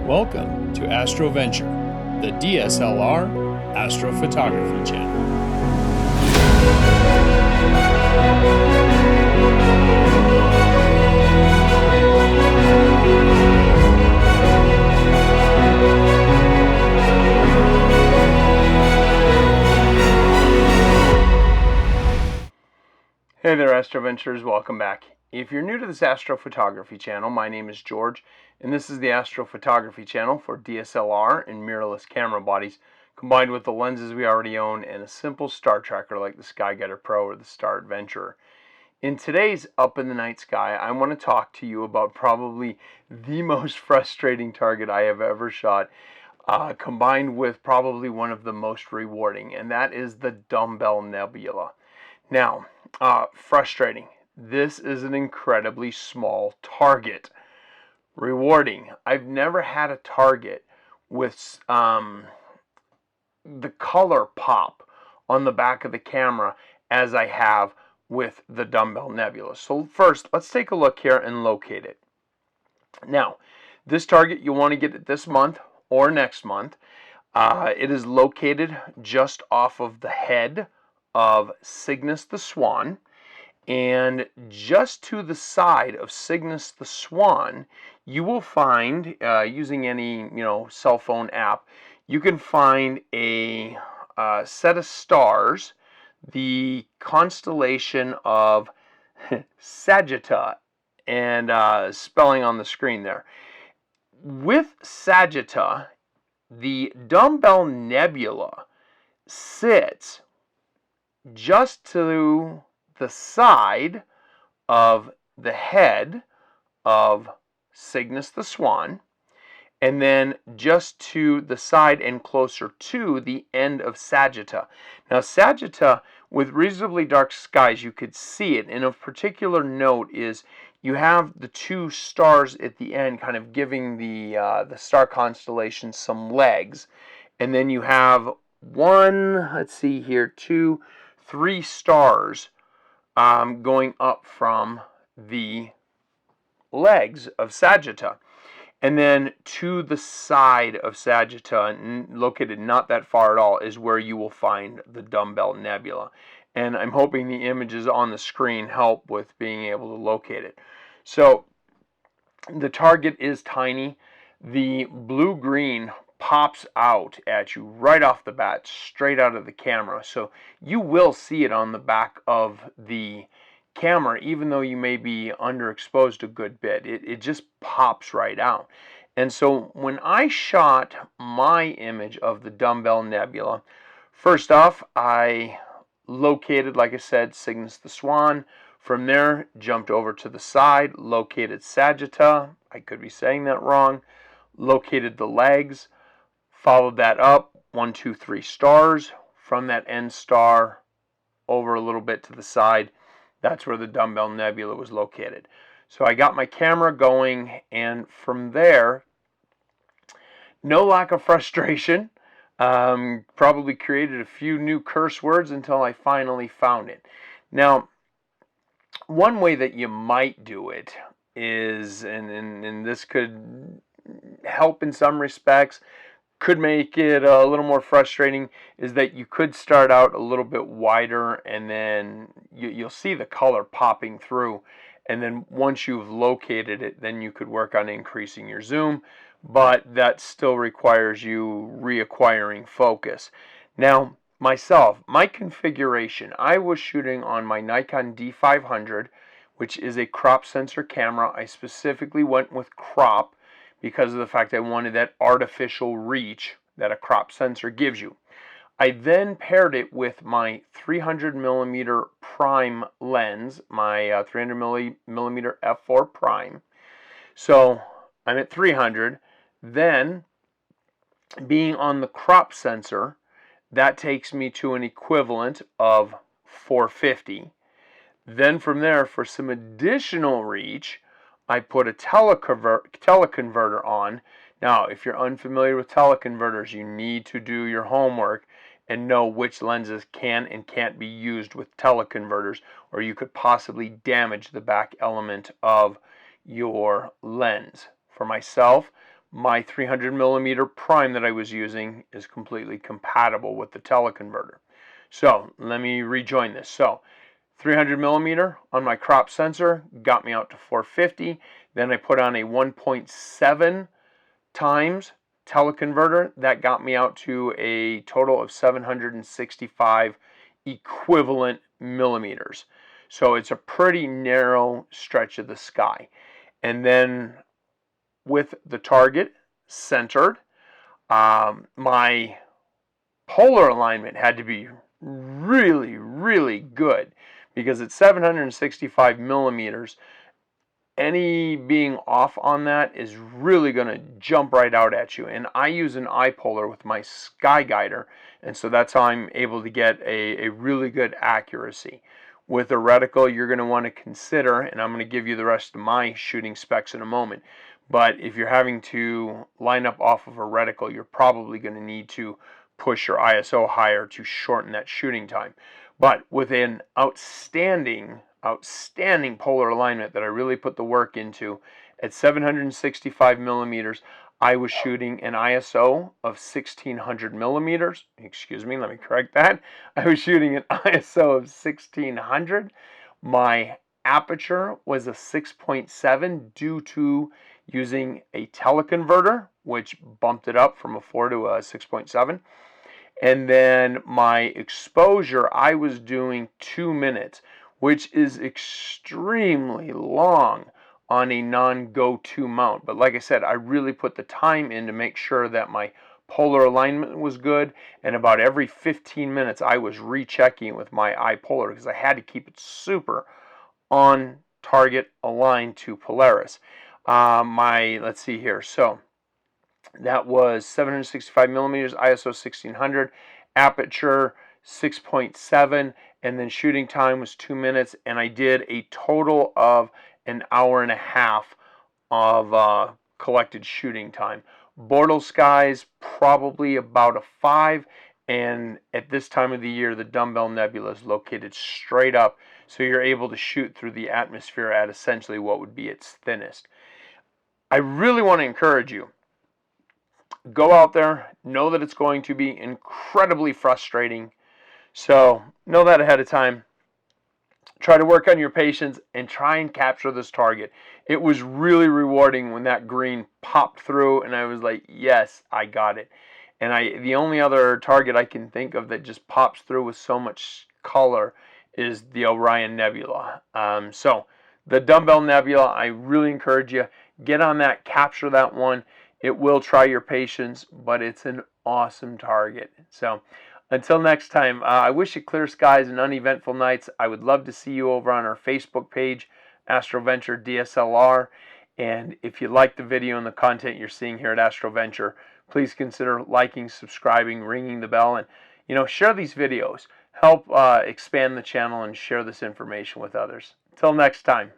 Welcome to Astro Venture, the DSLR astrophotography channel. Hey there, Astroventures, welcome back. If you're new to this astrophotography channel, my name is George, and this is the astrophotography channel for DSLR and mirrorless camera bodies, combined with the lenses we already own and a simple star tracker like the Skyguider Pro or the Star Adventurer. In today's Up in the Night Sky, I want to talk to you about probably the most frustrating target I have ever shot, combined with probably one of the most rewarding, and that is the Dumbbell Nebula. Now, frustrating. This is an incredibly small target. Rewarding. I've never had a target with the color pop on the back of the camera as I have with the Dumbbell Nebula. So first, let's take a look here and locate it. Now, this target, you want to get it this month or next month. It is located just off of the head of Cygnus the Swan, and just to the side of Cygnus the Swan, you will find, using any cell phone app, you can find a set of stars, the constellation of Sagitta, and spelling on the screen there. With Sagitta, the Dumbbell Nebula sits just to the side of the head of Cygnus the Swan, and then just to the side and closer to the end of Sagitta. Now, Sagitta, with reasonably dark skies, you could see it, and of particular note is you have the two stars at the end kind of giving the star constellation some legs, and then you have one, let's see here, two, three stars going up from the legs of Sagitta. And then to the side of Sagitta, located not that far at all, is where you will find the Dumbbell Nebula. And I'm hoping the images on the screen help with being able to locate it. So the target is tiny. The blue-green pops out at you right off the bat, straight out of the camera. So you will see it on the back of the camera, even though you may be underexposed a good bit. It just pops right out. And so when I shot my image of the Dumbbell Nebula, first off, I located, like I said, Cygnus the Swan. From there, jumped over to the side, located Sagitta. I could be saying that wrong. Located the legs. Followed that up, 1, 2, 3 stars. From that end star over a little bit to the side, that's where the Dumbbell Nebula was located. So I got my camera going, and from there, no lack of frustration. Probably created a few new curse words until I finally found it. Now, one way that you might do it is, and this could help in some respects, could make it a little more frustrating, is that you could start out a little bit wider, and then you'll see the color popping through, and then once you've located it, then you could work on increasing your zoom, but that still requires you reacquiring focus. Now, myself, my configuration, I was shooting on my Nikon D500, which is a crop sensor camera. I specifically went with crop because of the fact I wanted that artificial reach that a crop sensor gives you. I then paired it with my 300mm prime lens, my 300mm f4 prime. So I'm at 300. Then, being on the crop sensor, that takes me to an equivalent of 450. Then from there, for some additional reach, I put a teleconverter on. Now, if you're unfamiliar with teleconverters, you need to do your homework and know which lenses can and can't be used with teleconverters, or you could possibly damage the back element of your lens. For myself, my 300 millimeter prime that I was using is completely compatible with the teleconverter. So let me rejoin this. So 300 millimeter on my crop sensor got me out to 450. Then I put on a 1.7 times teleconverter that got me out to a total of 765 equivalent millimeters. So it's a pretty narrow stretch of the sky. And then with the target centered, my polar alignment had to be really, really good, because at 765 millimeters, any being off on that is really going to jump right out at you. And I use an eye polar with my sky guider, and so that's how I'm able to get a really good accuracy. With a reticle, you're going to want to consider, and I'm going to give you the rest of my shooting specs in a moment, but if you're having to line up off of a reticle, you're probably going to need to push your ISO higher to shorten that shooting time. But with an outstanding polar alignment that I really put the work into, at 765 millimeters, I was shooting an ISO of 1600 millimeters. Excuse me, let me correct that. I was shooting an ISO of 1600. My aperture was a 6.7 due to using a teleconverter, which bumped it up from a 4 to a 6.7. And then my exposure, I was doing 2 minutes, which is extremely long on a non-go-to mount. But like I said, I really put the time in to make sure that my polar alignment was good, and about every 15 minutes I was rechecking with my eye polar, because I had to keep it super on target aligned to Polaris. Let's see here, so that was 765 millimeters, ISO 1600, aperture 6.7, and then shooting time was 2 minutes, and I did a total of an hour and a half of collected shooting time. Bortle skies, probably about a 5, and at this time of the year, the Dumbbell Nebula is located straight up, so you're able to shoot through the atmosphere at essentially what would be its thinnest. I really want to encourage you, go out there, know that it's going to be incredibly frustrating, so know that ahead of time. Try to work on your patience and try and capture this target. It was really rewarding when that green popped through and I was like, yes, I got it. And the only other target I can think of that just pops through with so much color is the Orion Nebula. So the Dumbbell Nebula, I really encourage you, get on that, capture that one. It will try your patience, but it's an awesome target. So until next time, I wish you clear skies and uneventful nights. I would love to see you over on our Facebook page, Astro Venture DSLR. And if you like the video and the content you're seeing here at Astro Venture, please consider liking, subscribing, ringing the bell, and share these videos. Help expand the channel and share this information with others. Until next time.